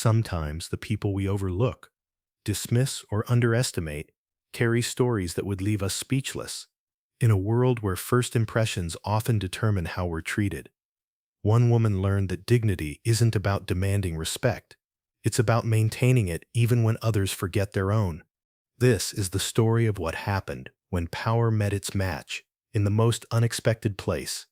Sometimes the people we overlook, dismiss, or underestimate carry stories that would leave us speechless. In a world where first impressions often determine how we're treated, one woman learned that dignity isn't about demanding respect. It's about maintaining it even when others forget their own. This is the story of what happened when power met its match in the most unexpected place.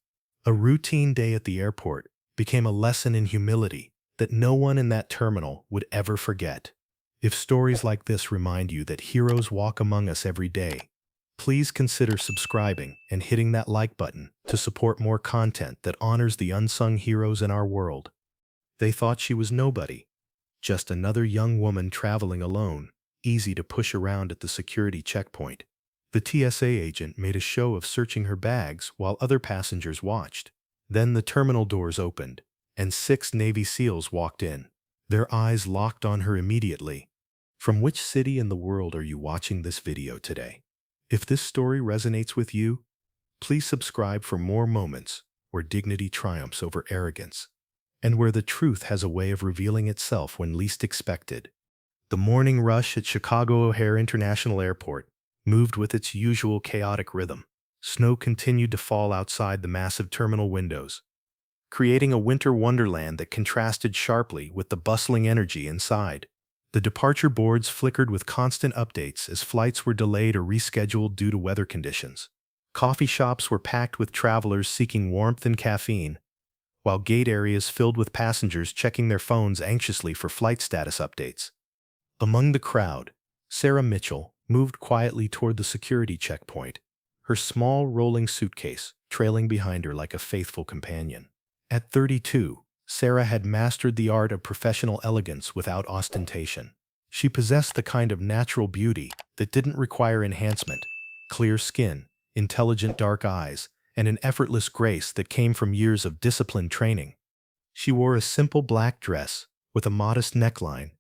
A routine day at the airport became a lesson in humility that no one in that terminal would ever forget. If stories like this remind you that heroes walk among us every day, please consider subscribing and hitting that like button to support more content that honors the unsung heroes in our world. They thought she was nobody, just another young woman traveling alone, easy to push around at the security checkpoint. The TSA agent made a show of searching her bags while other passengers watched. Then the terminal doors opened, and 6 Navy SEALs walked in. Their eyes locked on her immediately. From which city in the world are you watching this video today? If this story resonates with you, please subscribe for more moments where dignity triumphs over arrogance, and where the truth has a way of revealing itself when least expected. The morning rush at Chicago O'Hare International Airport moved with its usual chaotic rhythm. Snow continued to fall outside the massive terminal windows, creating a winter wonderland that contrasted sharply with the bustling energy inside. The departure boards flickered with constant updates as flights were delayed or rescheduled due to weather conditions. Coffee shops were packed with travelers seeking warmth and caffeine, while gate areas filled with passengers checking their phones anxiously for flight status updates. Among the crowd, Sarah Mitchell moved quietly toward the security checkpoint, her small rolling suitcase trailing behind her like a faithful companion. At 32, Sarah had mastered the art of professional elegance without ostentation. She possessed the kind of natural beauty that didn't require enhancement: clear skin, intelligent dark eyes, and an effortless grace that came from years of disciplined training. She wore a simple black dress with a modest neckline,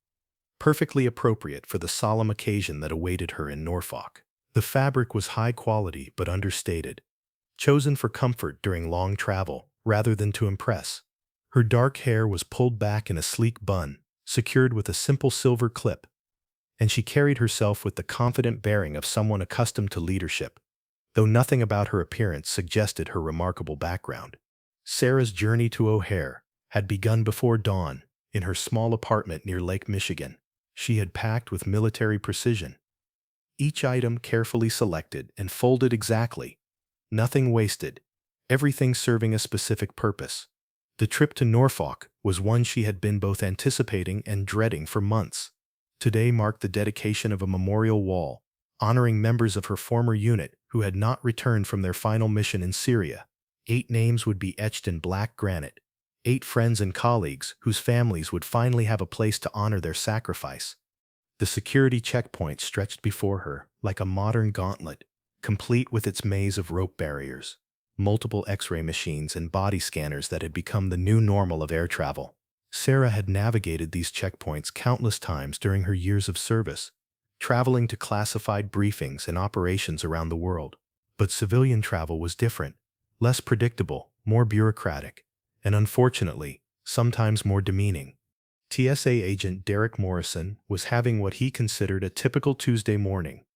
perfectly appropriate for the solemn occasion that awaited her in Norfolk. The fabric was high quality but understated, chosen for comfort during long travel rather than to impress. Her dark hair was pulled back in a sleek bun, secured with a simple silver clip, and she carried herself with the confident bearing of someone accustomed to leadership, though nothing about her appearance suggested her remarkable background. Sarah's journey to O'Hare had begun before dawn in her small apartment near Lake Michigan. She had packed with military precision, each item carefully selected and folded exactly, nothing wasted, everything serving a specific purpose. The trip to Norfolk was one she had been both anticipating and dreading for months. Today marked the dedication of a memorial wall, honoring members of her former unit who had not returned from their final mission in Syria. 8 names would be etched in black granite, 8 friends and colleagues whose families would finally have a place to honor their sacrifice. The security checkpoint stretched before her like a modern gauntlet, complete with its maze of rope barriers, multiple X-ray machines, and body scanners that had become the new normal of air travel. Sarah had navigated these checkpoints countless times during her years of service, traveling to classified briefings and operations around the world. But civilian travel was different, less predictable, more bureaucratic, and unfortunately, sometimes more demeaning. TSA agent Derek Morrison was having what he considered a typical Tuesday morning,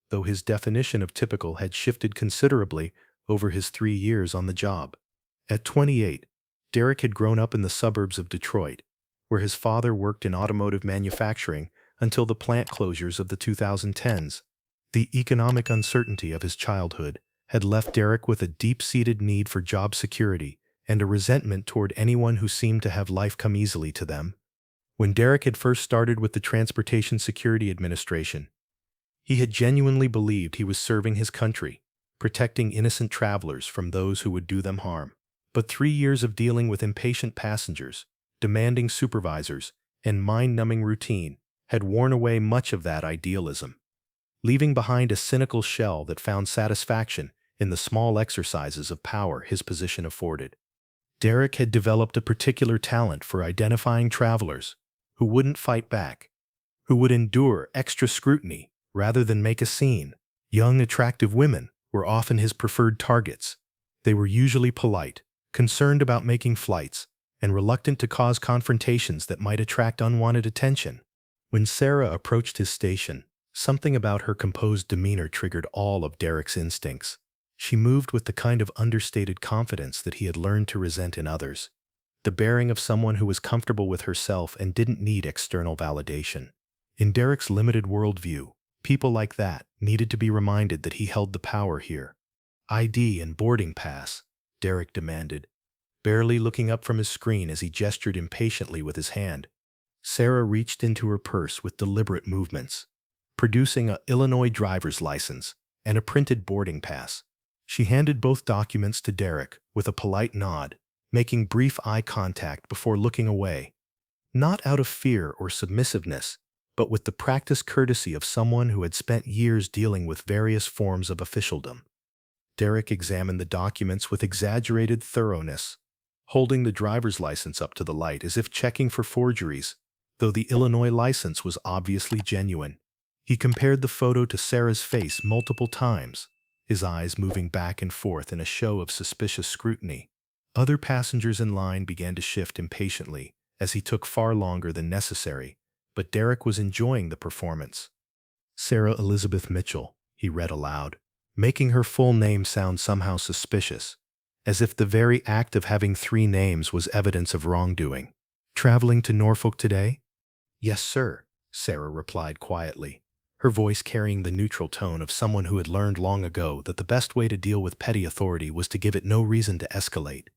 though his definition of typical had shifted considerably over his 3 years on the job. At 28, Derek had grown up in the suburbs of Detroit, where his father worked in automotive manufacturing until the plant closures of the 2010s. The economic uncertainty of his childhood had left Derek with a deep-seated need for job security and a resentment toward anyone who seemed to have life come easily to them. When Derek had first started with the Transportation Security Administration, he had genuinely believed he was serving his country, protecting innocent travelers from those who would do them harm. But 3 years of dealing with impatient passengers, demanding supervisors, and mind-numbing routine had worn away much of that idealism, leaving behind a cynical shell that found satisfaction in the small exercises of power his position afforded. Derek had developed a particular talent for identifying travelers who wouldn't fight back, who would endure extra scrutiny rather than make a scene. Young, attractive women were often his preferred targets. They were usually polite, concerned about making flights, and reluctant to cause confrontations that might attract unwanted attention. When Sarah approached his station, something about her composed demeanor triggered all of Derek's instincts. She moved with the kind of understated confidence that he had learned to resent in others, the bearing of someone who was comfortable with herself and didn't need external validation. In Derek's limited worldview, people like that needed to be reminded that he held the power here. ID and boarding pass, Derek demanded, barely looking up from his screen as he gestured impatiently with his hand. Sarah reached into her purse with deliberate movements, producing an Illinois driver's license and a printed boarding pass. She handed both documents to Derek with a polite nod, making brief eye contact before looking away, not out of fear or submissiveness, but with the practiced courtesy of someone who had spent years dealing with various forms of officialdom. Derek examined the documents with exaggerated thoroughness, holding the driver's license up to the light as if checking for forgeries, though the Illinois license was obviously genuine. He compared the photo to Sarah's face multiple times, his eyes moving back and forth in a show of suspicious scrutiny. Other passengers in line began to shift impatiently as he took far longer than necessary, but Derek was enjoying the performance. Sarah Elizabeth Mitchell, he read aloud, making her full name sound somehow suspicious, as if the very act of having 3 names was evidence of wrongdoing. Traveling to Norfolk today? Yes, sir, Sarah replied quietly, her voice carrying the neutral tone of someone who had learned long ago that the best way to deal with petty authority was to give it no reason to escalate.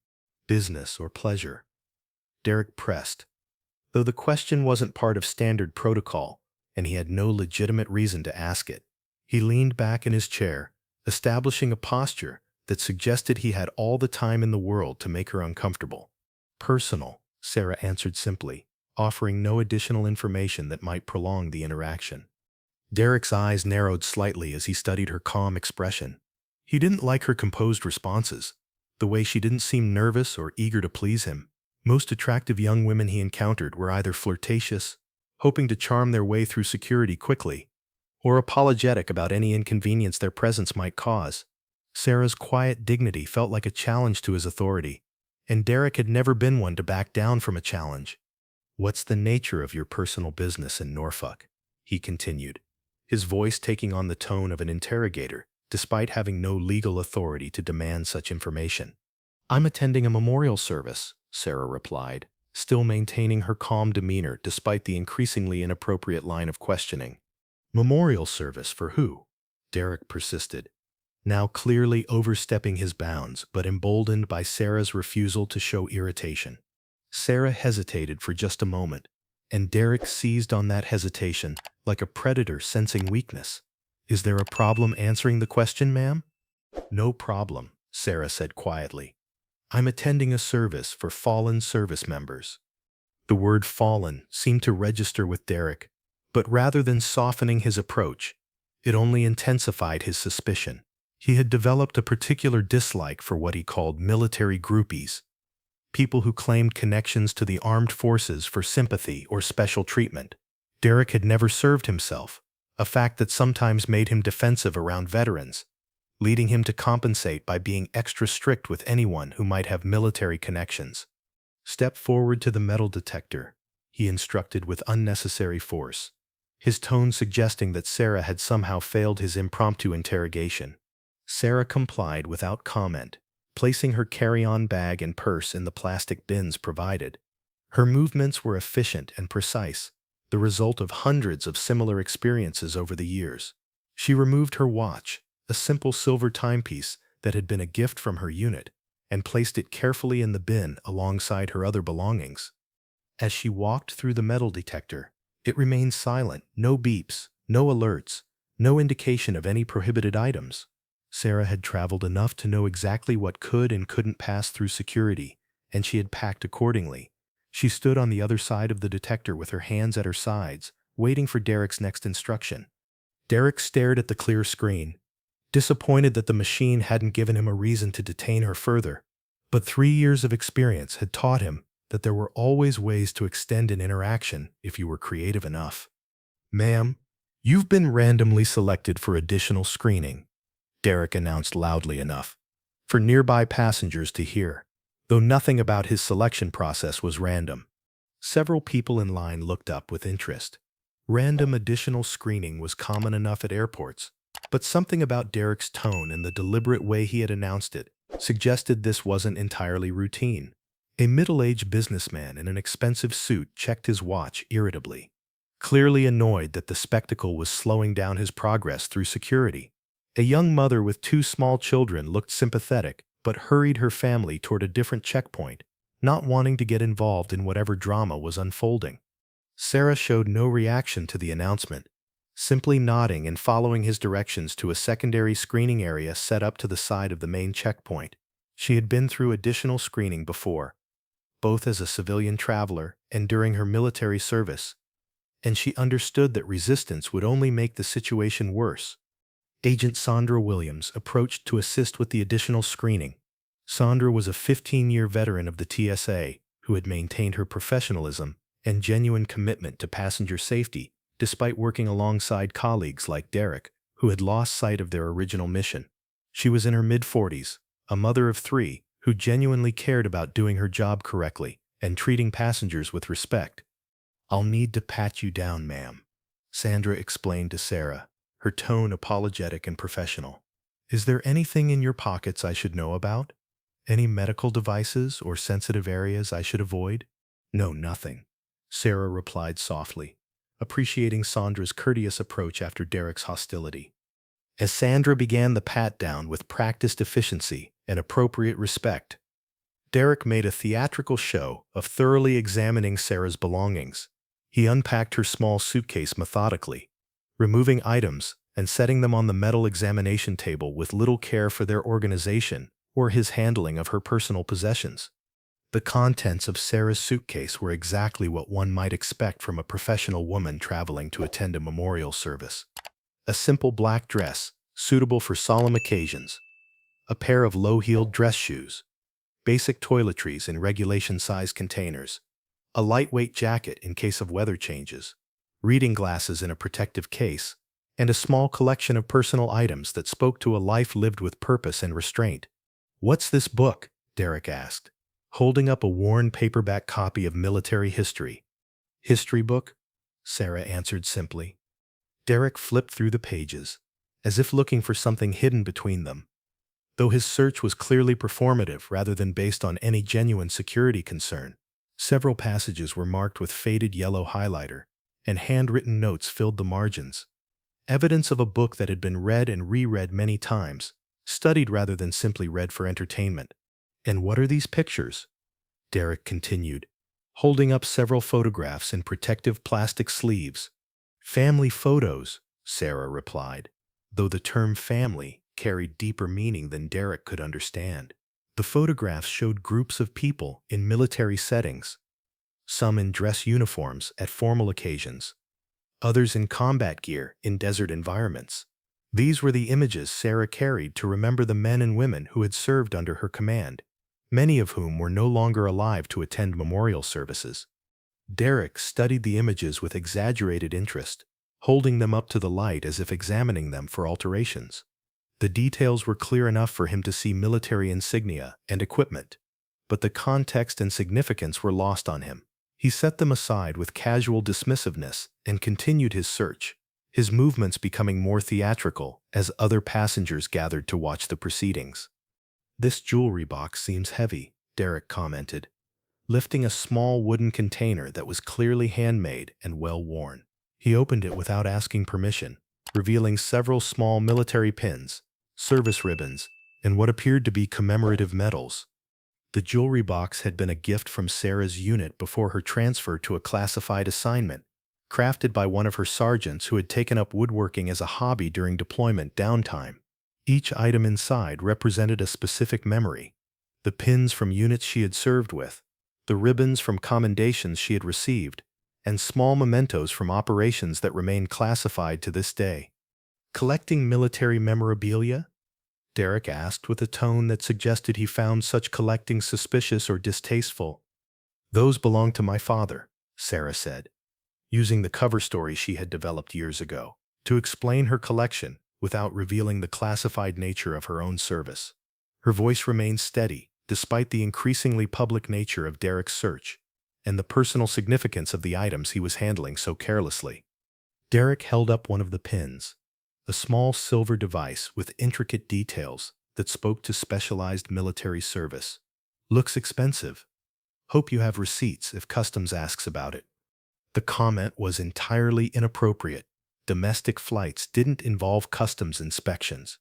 Business or pleasure? Derek pressed, though the question wasn't part of standard protocol, and he had no legitimate reason to ask it. He leaned back in his chair, establishing a posture that suggested he had all the time in the world to make her uncomfortable. Personal, Sarah answered simply, offering no additional information that might prolong the interaction. Derek's eyes narrowed slightly as he studied her calm expression. He didn't like her composed responses, the way she didn't seem nervous or eager to please him. Most attractive young women he encountered were either flirtatious, hoping to charm their way through security quickly, or apologetic about any inconvenience their presence might cause. Sarah's quiet dignity felt like a challenge to his authority, and Derek had never been one to back down from a challenge. "What's the nature of your personal business in Norfolk?" he continued, his voice taking on the tone of an interrogator, despite having no legal authority to demand such information. "I'm attending a memorial service," Sarah replied, still maintaining her calm demeanor despite the increasingly inappropriate line of questioning. "Memorial service for who?" Derek persisted, now clearly overstepping his bounds, but emboldened by Sarah's refusal to show irritation. Sarah hesitated for just a moment, and Derek seized on that hesitation like a predator sensing weakness. "Is there a problem answering the question, ma'am?" "No problem," Sarah said quietly. "I'm attending a service for fallen service members." The word fallen seemed to register with Derek, but rather than softening his approach, it only intensified his suspicion. He had developed a particular dislike for what he called military groupies, people who claimed connections to the armed forces for sympathy or special treatment. Derek had never served himself, a fact that sometimes made him defensive around veterans, leading him to compensate by being extra strict with anyone who might have military connections. "Step forward to the metal detector," he instructed with unnecessary force, his tone suggesting that Sarah had somehow failed his impromptu interrogation. Sarah complied without comment, placing her carry-on bag and purse in the plastic bins provided. Her movements were efficient and precise, the result of hundreds of similar experiences over the years. She removed her watch, a simple silver timepiece that had been a gift from her unit, and placed it carefully in the bin alongside her other belongings. As she walked through the metal detector, it remained silent, no beeps, no alerts, no indication of any prohibited items. Sarah had traveled enough to know exactly what could and couldn't pass through security, and she had packed accordingly. She stood on the other side of the detector with her hands at her sides, waiting for Derek's next instruction. Derek stared at the clear screen, disappointed that the machine hadn't given him a reason to detain her further. But 3 years of experience had taught him that there were always ways to extend an interaction if you were creative enough. "Ma'am, you've been randomly selected for additional screening," Derek announced loudly enough for nearby passengers to hear. though nothing about his selection process was random. Several people in line looked up with interest. Random additional screening was common enough at airports, but something about Derek's tone and the deliberate way he had announced it suggested this wasn't entirely routine. A middle-aged businessman in an expensive suit checked his watch irritably, clearly annoyed that the spectacle was slowing down his progress through security. A young mother with two small children looked sympathetic, but hurried her family toward a different checkpoint, not wanting to get involved in whatever drama was unfolding. Sarah showed no reaction to the announcement, simply nodding and following his directions to a secondary screening area set up to the side of the main checkpoint. She had been through additional screening before, both as a civilian traveler and during her military service, and she understood that resistance would only make the situation worse. Agent Sandra Williams approached to assist with the additional screening. Sandra was a 15-year veteran of the TSA who had maintained her professionalism and genuine commitment to passenger safety despite working alongside colleagues like Derek, who had lost sight of their original mission. She was in her mid-40s, a mother of three, who genuinely cared about doing her job correctly and treating passengers with respect. "I'll need to pat you down, ma'am," Sandra explained to Sarah, her tone apologetic and professional. "Is there anything in your pockets I should know about? Any medical devices or sensitive areas I should avoid?" "No, nothing," Sarah replied softly, appreciating Sandra's courteous approach after Derek's hostility. As Sandra began the pat-down with practiced efficiency and appropriate respect, Derek made a theatrical show of thoroughly examining Sarah's belongings. He unpacked her small suitcase methodically, removing items and setting them on the metal examination table with little care for their organization or his handling of her personal possessions. The contents of Sarah's suitcase were exactly what one might expect from a professional woman traveling to attend a memorial service. A simple black dress, suitable for solemn occasions, a pair of low-heeled dress shoes, basic toiletries in regulation-size containers, a lightweight jacket in case of weather changes, reading glasses in a protective case, and a small collection of personal items that spoke to a life lived with purpose and restraint. "What's this book?" Derek asked, holding up a worn paperback copy of military history. "History book," Sarah answered simply. Derek flipped through the pages, as if looking for something hidden between them. Though his search was clearly performative rather than based on any genuine security concern, several passages were marked with faded yellow highlighter, and handwritten notes filled the margins. Evidence of a book that had been read and reread many times, studied rather than simply read for entertainment. "And what are these pictures?" Derek continued, holding up several photographs in protective plastic sleeves. "Family photos," Sarah replied, though the term family carried deeper meaning than Derek could understand. The photographs showed groups of people in military settings, some in dress uniforms at formal occasions, others in combat gear in desert environments. These were the images Sarah carried to remember the men and women who had served under her command, many of whom were no longer alive to attend memorial services. Derek studied the images with exaggerated interest, holding them up to the light as if examining them for alterations. The details were clear enough for him to see military insignia and equipment, but the context and significance were lost on him. He set them aside with casual dismissiveness and continued his search, his movements becoming more theatrical as other passengers gathered to watch the proceedings. "This jewelry box seems heavy," Derek commented, lifting a small wooden container that was clearly handmade and well-worn. He opened it without asking permission, revealing several small military pins, service ribbons, and what appeared to be commemorative medals. The jewelry box had been a gift from Sarah's unit before her transfer to a classified assignment, crafted by one of her sergeants who had taken up woodworking as a hobby during deployment downtime. Each item inside represented a specific memory: the pins from units she had served with, the ribbons from commendations she had received, and small mementos from operations that remain classified to this day. "Collecting military memorabilia?" Derek asked with a tone that suggested he found such collecting suspicious or distasteful. "Those belong to my father," Sarah said, using the cover story she had developed years ago to explain her collection without revealing the classified nature of her own service. Her voice remained steady, despite the increasingly public nature of Derek's search and the personal significance of the items he was handling so carelessly. Derek held up one of the pins, a small silver device with intricate details that spoke to specialized military service. Looks expensive. Hope you have receipts if customs asks about it. The comment was entirely inappropriate. Domestic flights didn't involve customs inspections,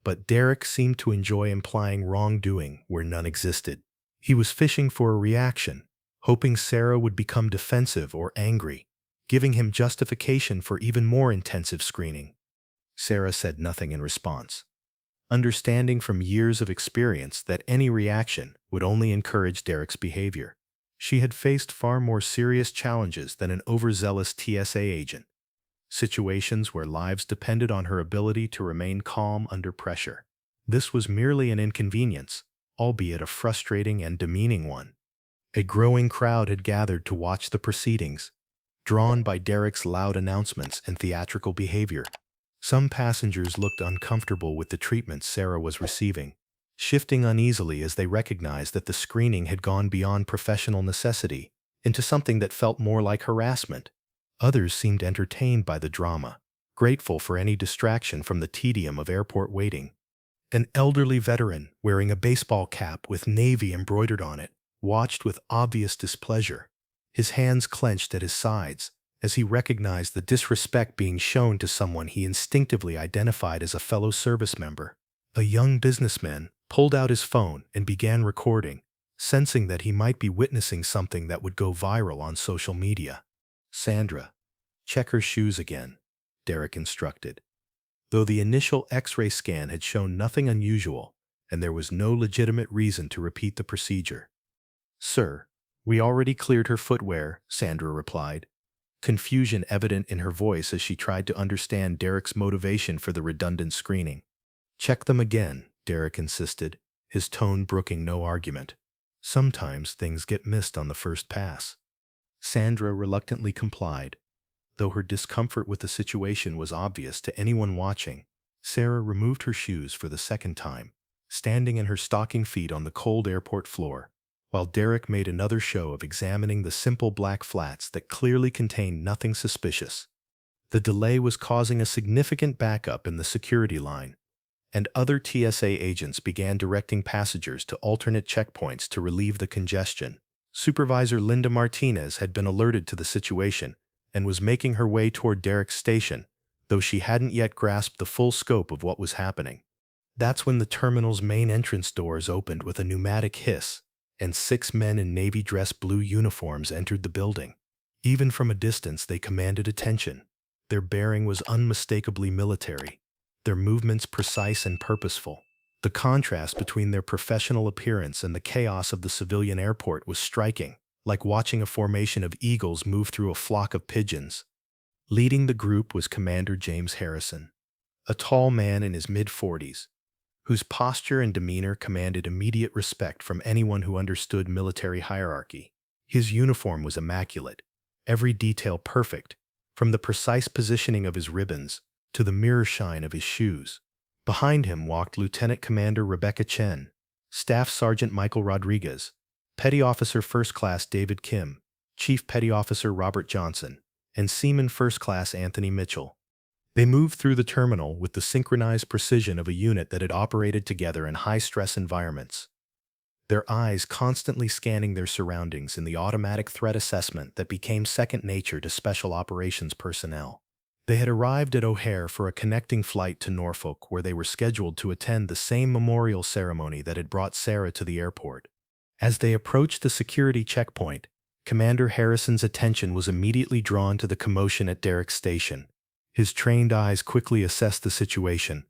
but Derek seemed to enjoy implying wrongdoing where none existed. He was fishing for a reaction, hoping Sarah would become defensive or angry, giving him justification for even more intensive screening. Sarah said nothing in response, understanding from years of experience that any reaction would only encourage Derek's behavior. She had faced far more serious challenges than an overzealous TSA agent, situations where lives depended on her ability to remain calm under pressure. This was merely an inconvenience, albeit a frustrating and demeaning one. A growing crowd had gathered to watch the proceedings, drawn by Derek's loud announcements and theatrical behavior. Some passengers looked uncomfortable with the treatment Sarah was receiving, shifting uneasily as they recognized that the screening had gone beyond professional necessity into something that felt more like harassment. Others seemed entertained by the drama, grateful for any distraction from the tedium of airport waiting. An elderly veteran, wearing a baseball cap with Navy embroidered on it, watched with obvious displeasure, his hands clenched at his sides as he recognized the disrespect being shown to someone he instinctively identified as a fellow service member. A young businessman pulled out his phone and began recording, sensing that he might be witnessing something that would go viral on social media. "Sandra, check her shoes again," Derek instructed. Though the initial X-ray scan had shown nothing unusual, and there was no legitimate reason to repeat the procedure. "Sir, we already cleared her footwear," Sandra replied, confusion evident in her voice as she tried to understand Derek's motivation for the redundant screening. "Check them again," Derek insisted, his tone brooking no argument. "Sometimes things get missed on the first pass." Sandra reluctantly complied. Though her discomfort with the situation was obvious to anyone watching, Sarah removed her shoes for the second time, standing in her stocking feet on the cold airport floor, while Derek made another show of examining the simple black flats that clearly contained nothing suspicious. The delay was causing a significant backup in the security line, and other TSA agents began directing passengers to alternate checkpoints to relieve the congestion. Supervisor Linda Martinez had been alerted to the situation and was making her way toward Derek's station, though she hadn't yet grasped the full scope of what was happening. That's when the terminal's main entrance doors opened with a pneumatic hiss, and 6 men in navy dress blue uniforms entered the building. Even from a distance, they commanded attention. Their bearing was unmistakably military, their movements precise and purposeful. The contrast between their professional appearance and the chaos of the civilian airport was striking, like watching a formation of eagles move through a flock of pigeons. Leading the group was Commander James Harrison, a tall man in his mid-40s, whose posture and demeanor commanded immediate respect from anyone who understood military hierarchy. His uniform was immaculate, every detail perfect, from the precise positioning of his ribbons to the mirror shine of his shoes. Behind him walked Lieutenant Commander Rebecca Chen, Staff Sergeant Michael Rodriguez, Petty Officer First Class David Kim, Chief Petty Officer Robert Johnson, and Seaman First Class Anthony Mitchell. They moved through the terminal with the synchronized precision of a unit that had operated together in high-stress environments, their eyes constantly scanning their surroundings in the automatic threat assessment that became second nature to special operations personnel. They had arrived at O'Hare for a connecting flight to Norfolk, where they were scheduled to attend the same memorial ceremony that had brought Sarah to the airport. As they approached the security checkpoint, Commander Harrison's attention was immediately drawn to the commotion at Derek's station. His trained eyes quickly assessed the situation.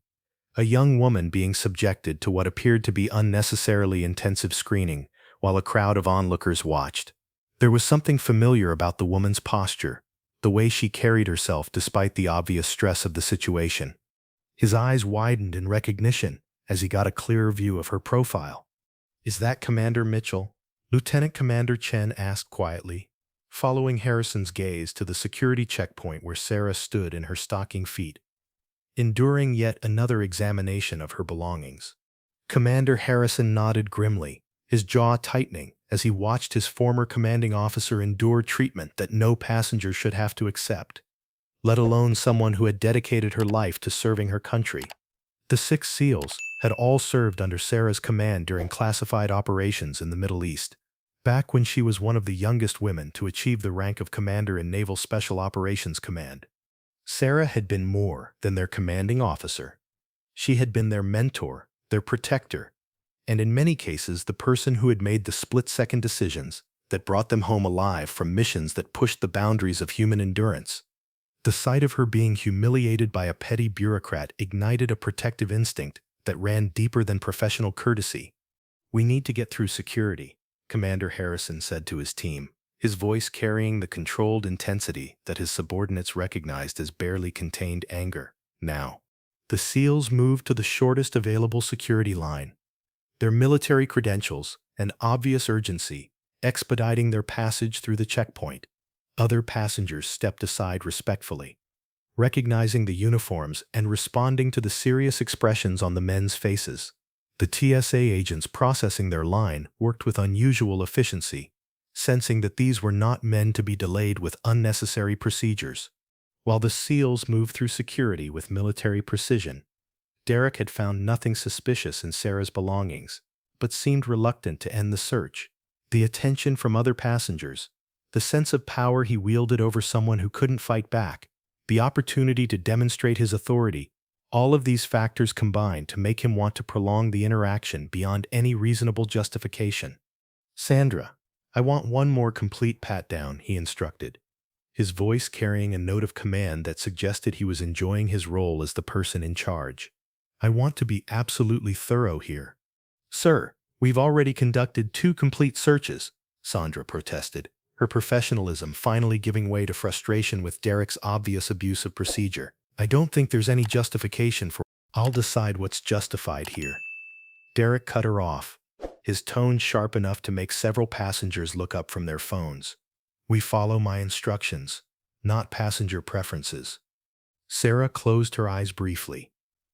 A young woman being subjected to what appeared to be unnecessarily intensive screening, while a crowd of onlookers watched. There was something familiar about the woman's posture, the way she carried herself despite the obvious stress of the situation. His eyes widened in recognition as he got a clearer view of her profile. "Is that Commander Mitchell?" Lieutenant Commander Chen asked quietly, following Harrison's gaze to the security checkpoint where Sarah stood in her stocking feet, enduring yet another examination of her belongings. Commander Harrison nodded grimly, his jaw tightening as he watched his former commanding officer endure treatment that no passenger should have to accept, let alone someone who had dedicated her life to serving her country. The 6 SEALs had all served under Sarah's command during classified operations in the Middle East, back when she was one of the youngest women to achieve the rank of commander in Naval Special Operations Command. Sarah had been more than their commanding officer. She had been their mentor, their protector, and in many cases the person who had made the split-second decisions that brought them home alive from missions that pushed the boundaries of human endurance. The sight of her being humiliated by a petty bureaucrat ignited a protective instinct that ran deeper than professional courtesy. "We need to get through security," Commander Harrison said to his team, his voice carrying the controlled intensity that his subordinates recognized as barely contained anger. Now, the SEALs moved to the shortest available security line, their military credentials and obvious urgency expediting their passage through the checkpoint. Other passengers stepped aside respectfully, recognizing the uniforms and responding to the serious expressions on the men's faces. The TSA agents processing their line worked with unusual efficiency, sensing that these were not men to be delayed with unnecessary procedures. While the SEALs moved through security with military precision, Derek had found nothing suspicious in Sarah's belongings, but seemed reluctant to end the search. The attention from other passengers, the sense of power he wielded over someone who couldn't fight back, the opportunity to demonstrate his authority, all of these factors combined to make him want to prolong the interaction beyond any reasonable justification. "Sandra, I want one more complete pat-down," he instructed, his voice carrying a note of command that suggested he was enjoying his role as the person in charge. "I want to be absolutely thorough here." "Sir, we've already conducted 2 complete searches," Sandra protested, her professionalism finally giving way to frustration with Derek's obvious abuse of procedure. "I don't think there's any justification for—" "I'll decide what's justified here." Derek cut her off, his tone sharp enough to make several passengers look up from their phones. "We follow my instructions, not passenger preferences." Sarah closed her eyes briefly,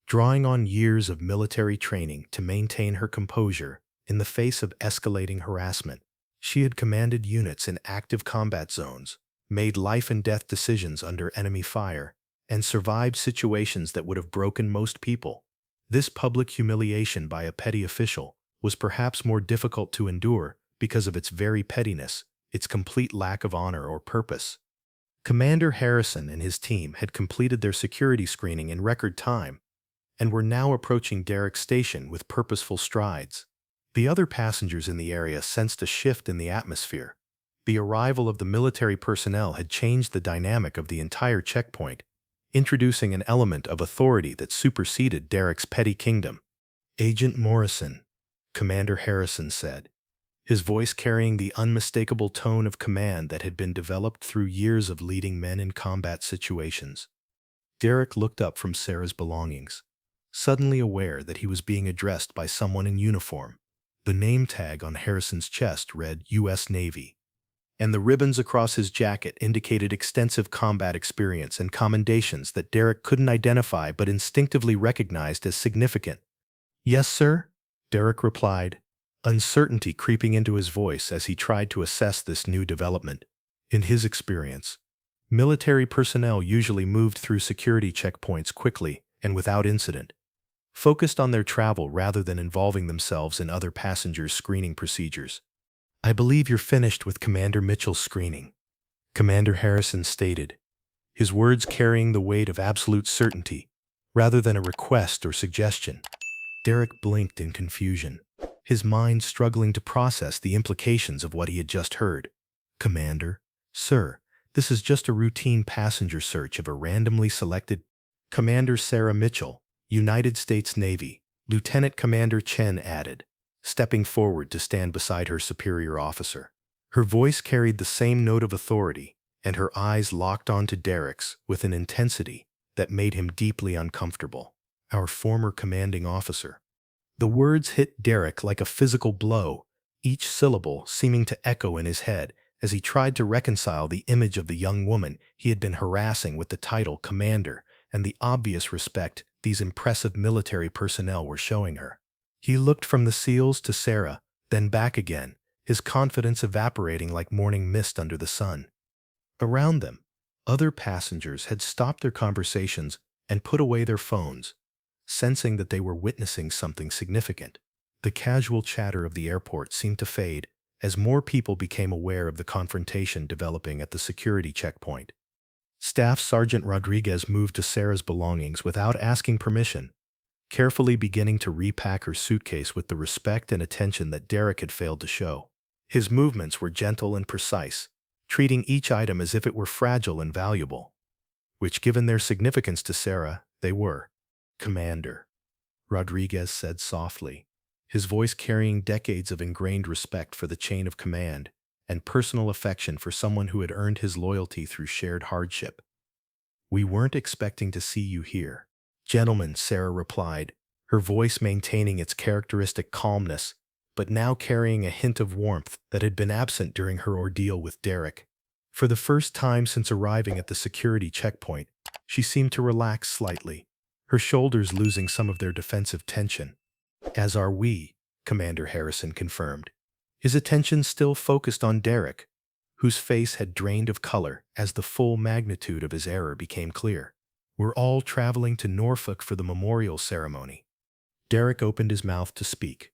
drawing on years of military training to maintain her composure in the face of escalating harassment. She had commanded units in active combat zones, made life-and-death decisions under enemy fire, and survived situations that would have broken most people. This public humiliation by a petty official was perhaps more difficult to endure because of its very pettiness, its complete lack of honor or purpose. Commander Harrison and his team had completed their security screening in record time and were now approaching Derek's station with purposeful strides. The other passengers in the area sensed a shift in the atmosphere. The arrival of the military personnel had changed the dynamic of the entire checkpoint, introducing an element of authority that superseded Derek's petty kingdom. "Agent Morrison," Commander Harrison said, his voice carrying the unmistakable tone of command that had been developed through years of leading men in combat situations. Derek looked up from Sarah's belongings, suddenly aware that he was being addressed by someone in uniform. The name tag on Harrison's chest read U.S. Navy, and the ribbons across his jacket indicated extensive combat experience and commendations that Derek couldn't identify but instinctively recognized as significant. "Yes, sir," Derek replied, uncertainty creeping into his voice as he tried to assess this new development. In his experience, military personnel usually moved through security checkpoints quickly and without incident, focused on their travel rather than involving themselves in other passengers' screening procedures. "I believe you're finished with Commander Mitchell's screening," Commander Harrison stated, his words carrying the weight of absolute certainty rather than a request or suggestion. Derek blinked in confusion, his mind struggling to process the implications of what he had just heard. "Commander, sir, this is just a routine passenger search of a randomly selected—" "Commander Sarah Mitchell, United States Navy," Lieutenant Commander Chen added, stepping forward to stand beside her superior officer. Her voice carried the same note of authority, and her eyes locked onto Derek's with an intensity that made him deeply uncomfortable. "Our former commanding officer." The words hit Derek like a physical blow, each syllable seeming to echo in his head as he tried to reconcile the image of the young woman he had been harassing with the title commander and the obvious respect these impressive military personnel were showing her. He looked from the SEALs to Sarah, then back again, his confidence evaporating like morning mist under the sun. Around them, other passengers had stopped their conversations and put away their phones, sensing that they were witnessing something significant. The casual chatter of the airport seemed to fade as more people became aware of the confrontation developing at the security checkpoint. Staff Sergeant Rodriguez moved to Sarah's belongings without asking permission, carefully beginning to repack her suitcase with the respect and attention that Derek had failed to show. His movements were gentle and precise, treating each item as if it were fragile and valuable, which, given their significance to Sarah, they were. "Commander," Rodriguez said softly, his voice carrying decades of ingrained respect for the chain of command and personal affection for someone who had earned his loyalty through shared hardship. "We weren't expecting to see you here." "Gentlemen," Sarah replied, her voice maintaining its characteristic calmness, but now carrying a hint of warmth that had been absent during her ordeal with Derek. For the first time since arriving at the security checkpoint, she seemed to relax slightly, her shoulders losing some of their defensive tension. "As are we," Commander Harrison confirmed, his attention still focused on Derek, whose face had drained of color as the full magnitude of his error became clear. "We're all traveling to Norfolk for the memorial ceremony." Derek opened his mouth to speak,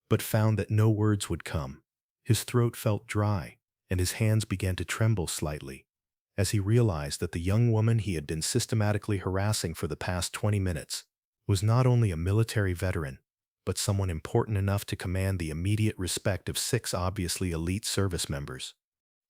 but found that no words would come. His throat felt dry, and his hands began to tremble slightly, as he realized that the young woman he had been systematically harassing for the past 20 minutes was not only a military veteran, but someone important enough to command the immediate respect of 6 obviously elite service members.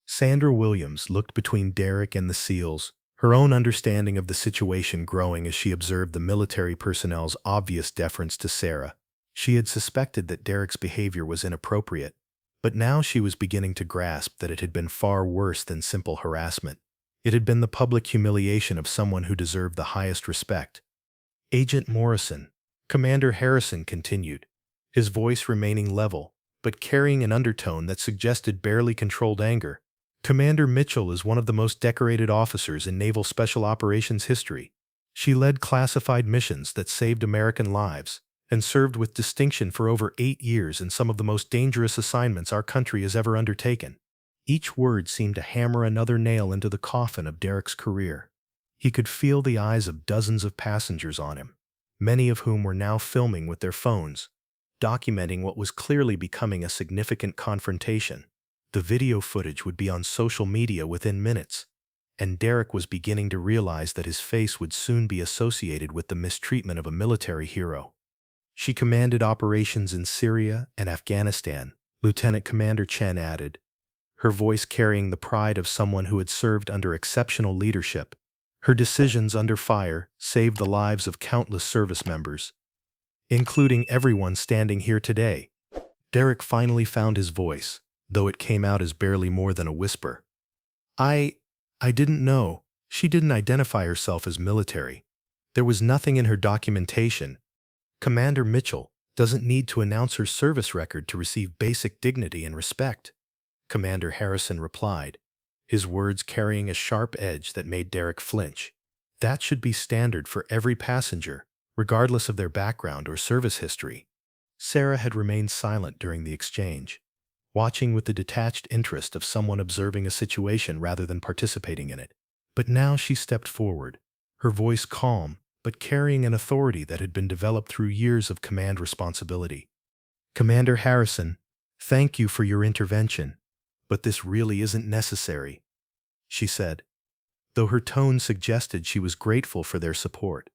Sandra Williams looked between Derek and the SEALs, her own understanding of the situation growing as she observed the military personnel's obvious deference to Sarah. She had suspected that Derek's behavior was inappropriate, but now she was beginning to grasp that it had been far worse than simple harassment. It had been the public humiliation of someone who deserved the highest respect. "Agent Morrison," Commander Harrison continued, his voice remaining level, but carrying an undertone that suggested barely controlled anger. "Commander Mitchell is one of the most decorated officers in Naval Special Operations history. She led classified missions that saved American lives and served with distinction for over 8 years in some of the most dangerous assignments our country has ever undertaken." Each word seemed to hammer another nail into the coffin of Derek's career. He could feel the eyes of dozens of passengers on him, many of whom were now filming with their phones, documenting what was clearly becoming a significant confrontation. The video footage would be on social media within minutes, and Derek was beginning to realize that his face would soon be associated with the mistreatment of a military hero. "She commanded operations in Syria and Afghanistan," Lieutenant Commander Chen added, her voice carrying the pride of someone who had served under exceptional leadership. "Her decisions under fire saved the lives of countless service members, including everyone standing here today." Derek finally found his voice, though it came out as barely more than a whisper. I didn't know. She didn't identify herself as military. There was nothing in her documentation. Commander Mitchell doesn't need to announce her service record to receive basic dignity and respect," Commander Harrison replied, his words carrying a sharp edge that made Derek flinch. "That should be standard for every passenger, regardless of their background or service history." Sarah had remained silent during the exchange, watching with the detached interest of someone observing a situation rather than participating in it. But now she stepped forward, her voice calm, but carrying an authority that had been developed through years of command responsibility. "Commander Harrison, thank you for your intervention, but this really isn't necessary," she said, though her tone suggested she was grateful for their support.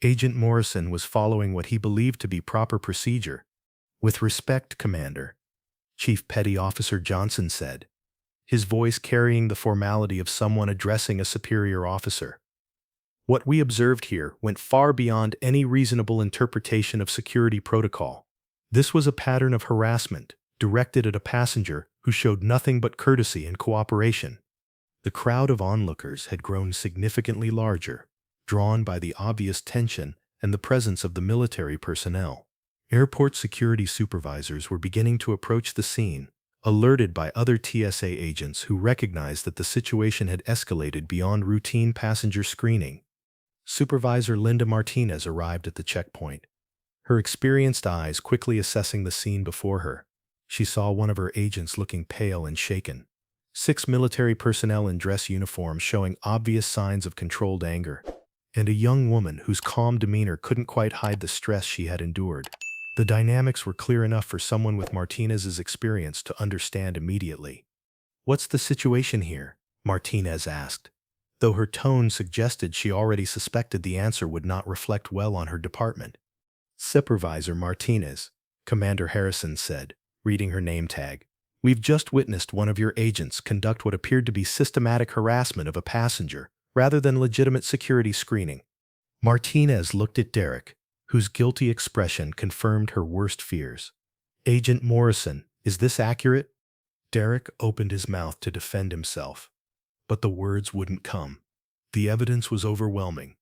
Agent Morrison was following what he believed to be proper procedure. "With respect, Commander," Chief Petty Officer Johnson said, his voice carrying the formality of someone addressing a superior officer. "What we observed here went far beyond any reasonable interpretation of security protocol. This was a pattern of harassment directed at a passenger who showed nothing but courtesy and cooperation." The crowd of onlookers had grown significantly larger, drawn by the obvious tension and the presence of the military personnel. Airport security supervisors were beginning to approach the scene, alerted by other TSA agents who recognized that the situation had escalated beyond routine passenger screening. Supervisor Linda Martinez arrived at the checkpoint, her experienced eyes quickly assessing the scene before her. She saw one of her agents looking pale and shaken. 6 military personnel in dress uniforms showing obvious signs of controlled anger, and a young woman whose calm demeanor couldn't quite hide the stress she had endured. The dynamics were clear enough for someone with Martinez's experience to understand immediately. "What's the situation here?" Martinez asked, though her tone suggested she already suspected the answer would not reflect well on her department. "Supervisor Martinez," Commander Harrison said, reading her name tag. "We've just witnessed one of your agents conduct what appeared to be systematic harassment of a passenger, rather than legitimate security screening." Martinez looked at Derek, whose guilty expression confirmed her worst fears. "Agent Morrison, is this accurate?" Derek opened his mouth to defend himself, but the words wouldn't come. The evidence was overwhelming.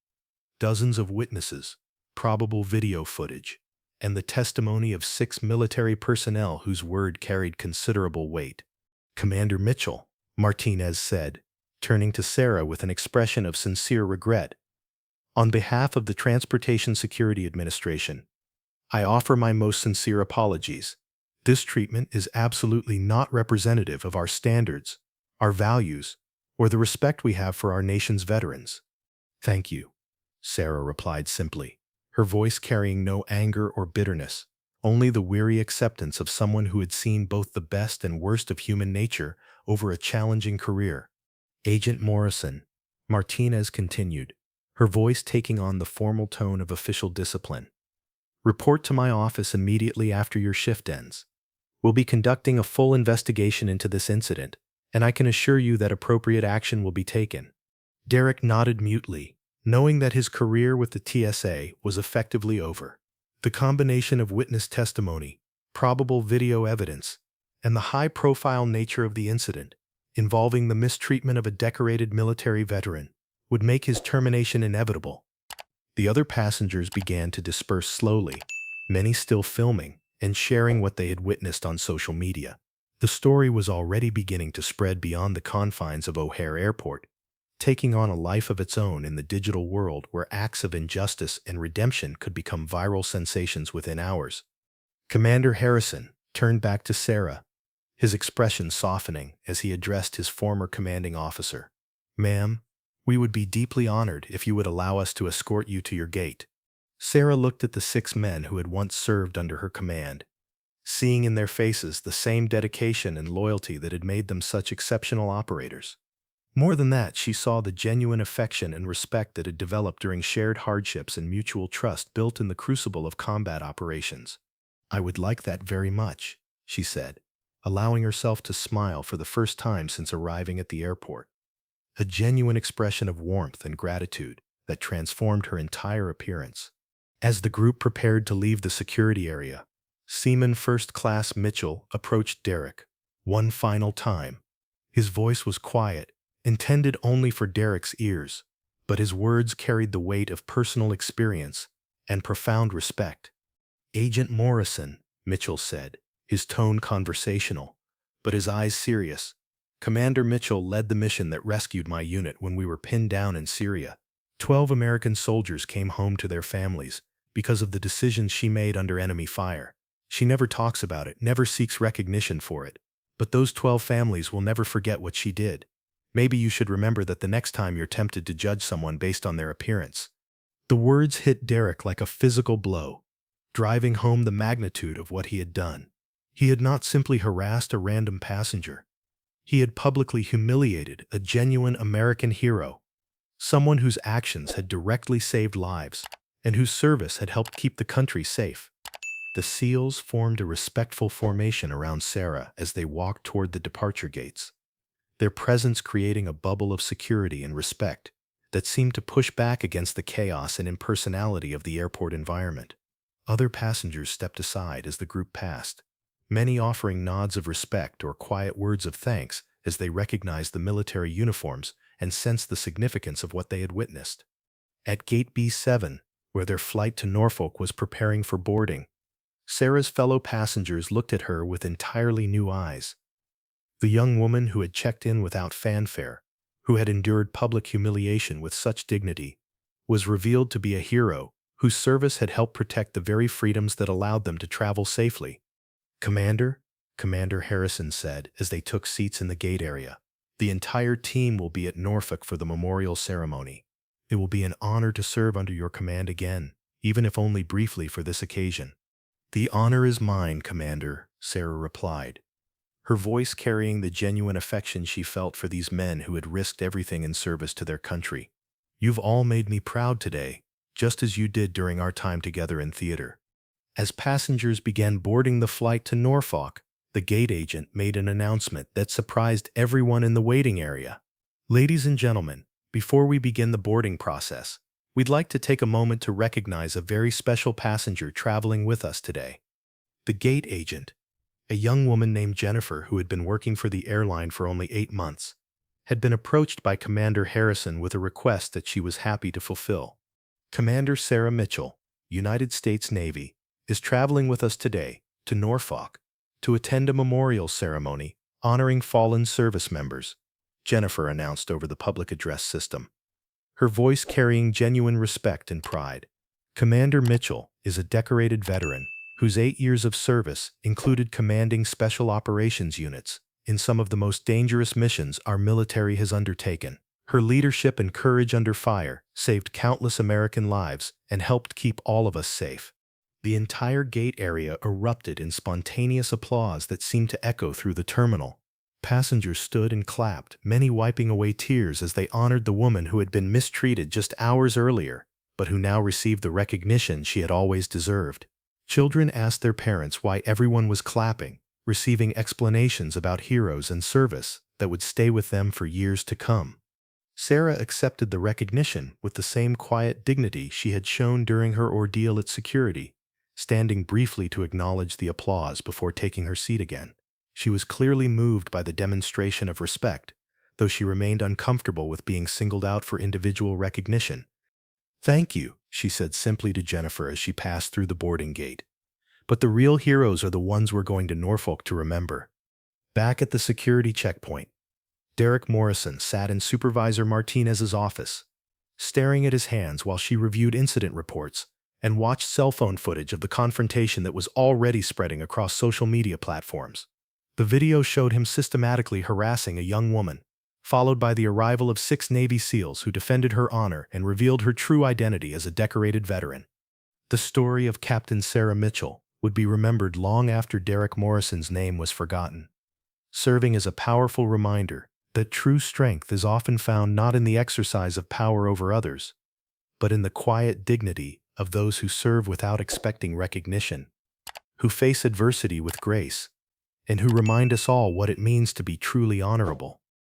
Dozens of witnesses, probable video footage, and the testimony of 6 military personnel whose word carried considerable weight. "Commander Mitchell," Martinez said, turning to Sarah with an expression of sincere regret, "on behalf of the Transportation Security Administration, I offer my most sincere apologies. This treatment is absolutely not representative of our standards, our values, or the respect we have for our nation's veterans." "Thank you," Sarah replied simply, her voice carrying no anger or bitterness, only the weary acceptance of someone who had seen both the best and worst of human nature over a challenging career. "Agent Morrison," Martinez continued, her voice taking on the formal tone of official discipline, "report to my office immediately after your shift ends. We'll be conducting a full investigation into this incident, and I can assure you that appropriate action will be taken." Derek nodded mutely, knowing that his career with the TSA was effectively over. The combination of witness testimony, probable video evidence, and the high-profile nature of the incident, involving the mistreatment of a decorated military veteran, would make his termination inevitable. The other passengers began to disperse slowly, many still filming and sharing what they had witnessed on social media. The story was already beginning to spread beyond the confines of O'Hare Airport, taking on a life of its own in the digital world where acts of injustice and redemption could become viral sensations within hours. Commander Harrison turned back to Sarah, his expression softening as he addressed his former commanding officer. "Ma'am, we would be deeply honored if you would allow us to escort you to your gate." Sarah looked at the 6 men who had once served under her command, seeing in their faces the same dedication and loyalty that had made them such exceptional operators. More than that, she saw the genuine affection and respect that had developed during shared hardships and mutual trust built in the crucible of combat operations. "I would like that very much," she said, allowing herself to smile for the first time since arriving at the airport. A genuine expression of warmth and gratitude that transformed her entire appearance. As the group prepared to leave the security area, Seaman First Class Mitchell approached Derek one final time. His voice was quiet, intended only for Derek's ears, but his words carried the weight of personal experience and profound respect. "Agent Morrison," Mitchell said, his tone conversational, but his eyes serious. "Commander Mitchell led the mission that rescued my unit when we were pinned down in Syria. 12 American soldiers came home to their families because of the decisions she made under enemy fire. She never talks about it, never seeks recognition for it. But those 12 families will never forget what she did. Maybe you should remember that the next time you're tempted to judge someone based on their appearance." The words hit Derek like a physical blow, driving home the magnitude of what he had done. He had not simply harassed a random passenger. He had publicly humiliated a genuine American hero, someone whose actions had directly saved lives and whose service had helped keep the country safe. The SEALs formed a respectful formation around Sarah as they walked toward the departure gates, their presence creating a bubble of security and respect that seemed to push back against the chaos and impersonality of the airport environment. Other passengers stepped aside as the group passed, many offering nods of respect or quiet words of thanks as they recognized the military uniforms and sensed the significance of what they had witnessed. At Gate B7, where their flight to Norfolk was preparing for boarding, Sarah's fellow passengers looked at her with entirely new eyes. The young woman who had checked in without fanfare, who had endured public humiliation with such dignity, was revealed to be a hero whose service had helped protect the very freedoms that allowed them to travel safely. "Commander," Commander Harrison said as they took seats in the gate area. "The entire team will be at Norfolk for the memorial ceremony. It will be an honor to serve under your command again, even if only briefly for this occasion." "The honor is mine, Commander," Sarah replied, her voice carrying the genuine affection she felt for these men who had risked everything in service to their country. "You've all made me proud today, just as you did during our time together in theater." As passengers began boarding the flight to Norfolk, the gate agent made an announcement that surprised everyone in the waiting area. "Ladies and gentlemen, before we begin the boarding process, we'd like to take a moment to recognize a very special passenger traveling with us today." The gate agent, a young woman named Jennifer who had been working for the airline for only 8 months, had been approached by Commander Harrison with a request that she was happy to fulfill. "Commander Sarah Mitchell, United States Navy, is traveling with us today to Norfolk to attend a memorial ceremony honoring fallen service members," Jennifer announced over the public address system, her voice carrying genuine respect and pride. Commander Mitchell is a decorated veteran whose 8 years of service included commanding special operations units in some of the most dangerous missions our military has undertaken. Her leadership and courage under fire saved countless American lives and helped keep all of us safe. The entire gate area erupted in spontaneous applause that seemed to echo through the terminal. Passengers stood and clapped, many wiping away tears as they honored the woman who had been mistreated just hours earlier, but who now received the recognition she had always deserved. Children asked their parents why everyone was clapping, receiving explanations about heroes and service that would stay with them for years to come. Sarah accepted the recognition with the same quiet dignity she had shown during her ordeal at security, standing briefly to acknowledge the applause before taking her seat again. She was clearly moved by the demonstration of respect, though she remained uncomfortable with being singled out for individual recognition. "Thank you," she said simply to Jennifer as she passed through the boarding gate. "But the real heroes are the ones we're going to Norfolk to remember." Back at the security checkpoint, Derek Morrison sat in Supervisor Martinez's office, staring at his hands while she reviewed incident reports and watched cell phone footage of the confrontation that was already spreading across social media platforms. The video showed him systematically harassing a young woman, followed by the arrival of 6 Navy SEALs who defended her honor and revealed her true identity as a decorated veteran. The story of Captain Sarah Mitchell would be remembered long after Derek Morrison's name was forgotten, serving as a powerful reminder that true strength is often found not in the exercise of power over others, but in the quiet dignity of those who serve without expecting recognition, who face adversity with grace, and who remind us all what it means to be truly honorable.